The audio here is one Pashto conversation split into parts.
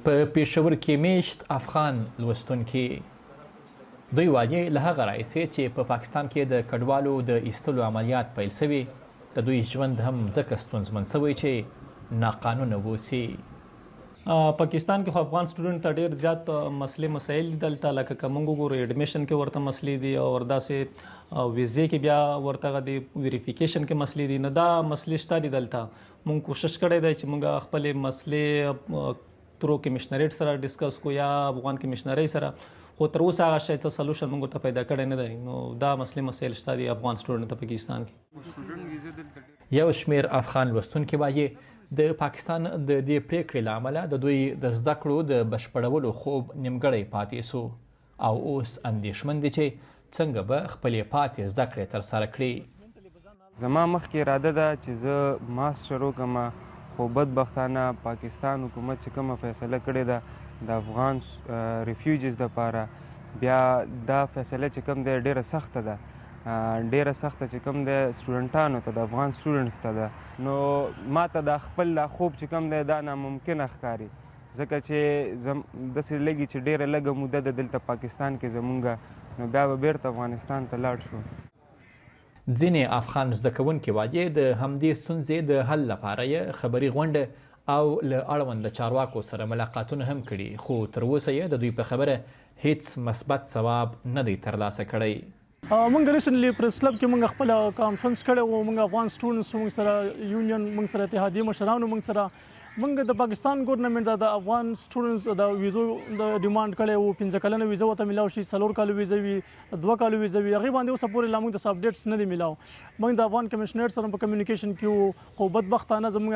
په پېښور کې میشت افغان لوستونکي دوی وایي له هغه راهیسې چې په پاکستان کې د کډوالو د ایستلو عملیات پیل شوي د دوی ژوند هم ځکه ستونزمن شوی چې ناقانونه ووسي. پاکستان کې خو افغان سټوډنټ ته ډېر زیات مسلې مسایل دلته لکه که موږ وګورو ایډمیشن کې ورته مسلې دي او داسې ویزې کې بیا ورته د ویریفیکیشن کې مسلې دي. نو دا مسلې شته دي دلته. موږ کوشش کړی دی چې موږ خپلې مسلې ترو کمیشنریټ سره ډسکس کو یا افغان کمیشنرۍ سره، خو تر اوسه هغه شی ته سلوشن موږ ته پیدا کړی نه دی. نو دا مسلې مسایل شته دي افغان سټوډنټ ته پاکستان کې. یو شمیر افغان لوستونکي وایي د پاکستان د دې پریکړې له امله د دوی د زده کړو د بشپړولو خوب نیمګړی پاتې سو او اوس اندېښمن دي چې څنګه به خپلې پاتې زده کړې ترسره کړي. زما مخکې اراده ده چې زه ماسټر وکړم، خو بدبختانه پاکستان حکومت چې کومه فیصله کړې ده د افغان ریفیوجیز دپاره، بیا دا فیصله چې کوم دی ډېره سخته ده، ډېره سخته چې کوم دی سټوډنټانو ته د افغان سټوډنټس ته ده. نو ما ته دا خپل خوب چې کوم دی دا ناممکنه ښکاري، ځکه چې داسې لګي چې ډېره لږه موده ده دلته پاکستان کې زمونږ، نو بیا به بیرته افغانستان ته لاړ شو. ځینې افغان زده کوونکي وایي د همدې ستونزې د حل لپاره یې خبري غونډه او له اړوند چارواکو سره ملاقاتونه هم کړي، خو تر اوسه یې د دوی په خبره هیڅ مثبت ځواب نه دی ترلاسه کړی. موږ ریسنټلی پریس کلب کې موږ خپل کانفرنس کړی و، موږ افغان سټوډنټس موږ سره یونین، موږ سره اتحادیې مشرانو، موږ د پاکستان ګورنمنټ د افغان سټوډنټس د ویزو د ډیمانډ کړی و. 15 کلنه ویزه ورته میلاو شي، 4 کالو ویزه وي، 2 کالو ویزه وي، هغې باندې اوسه پورې لا موږ د اپډیټس نه دي میلاو. موږ د افغان کمیشنریټ سره په کمیونیکیشن کې وو، خو بدبختانه زموږ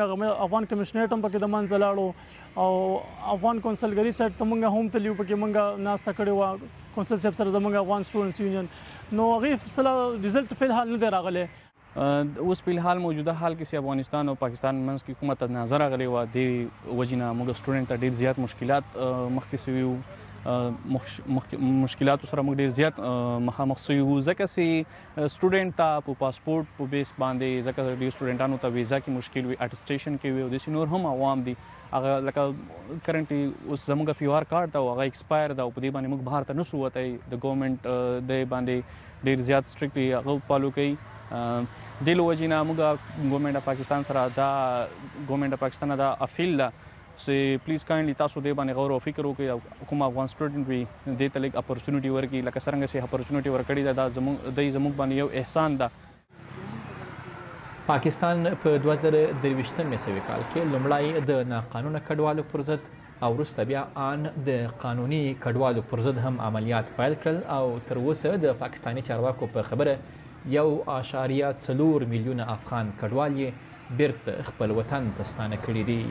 افغان کمیشنریټ هم پکې د منځه لاړو او افغان کونسلګري سایټ ته موږ هم تللي وو، پکې موږ ناسته کړې وه کونسل صاحب سره زموږ افغان سټوډنټس یونین. نو هغې فیصله رزلټ فی الحال نه دی راغلی. اوس په الحال موجوده حال کې چې افغانستان او پاکستان منځ کې کومه تناظر راغلی وه، دې وجې نه موږ سټوډنټ ته ډېر زیات مشکلات مخکې سوي وو، مشکلاتو سره موږ ډېر زیات مخامخ سوي وو، ځکه چې سټوډنټ ته په پاسپورټ په بیس باندې، ځکه ډېر سټوډنټانو ته ویزا کې مشکل وي، اټسټیشن کې وي، او داسې نور هم عوام دي. هغه لکه کرنټلی اوس زموږ پیو آر کارډ ده او هغه ایکسپایر ده او په دې باندې موږ بهر ته نسو وتی. د ګورنمنټ د باندې ډېر زیات سټرکټلی هغه فالو کوي. دې له وجې نه موږ ګورنمنټ اف پاکستان سره دا ګورنمنټ اف پاکستان دا اپیل ده چې پلیز کایندلی تاسو دې باندې غور او فکر وکړئ او کوم افغان سټوډنټ وي دې ته لږ اپورچونیټي ورکړي، لکه څرنګه چې اپورچونیټي ورکړې ده دا زموږ باندې یو احسان ده. پاکستان په 2023 کال کې لومړی د ناقانونه کډوالو پر ضد او وروسته بیا ان د قانوني کډوالو پر ضد هم عملیات پیل کړل او تر اوسه د پاکستاني چارواکو په خبره 1.4 میلیونه افغان کډوال یې بیرته خپل وطن ته ستانه کړي دي.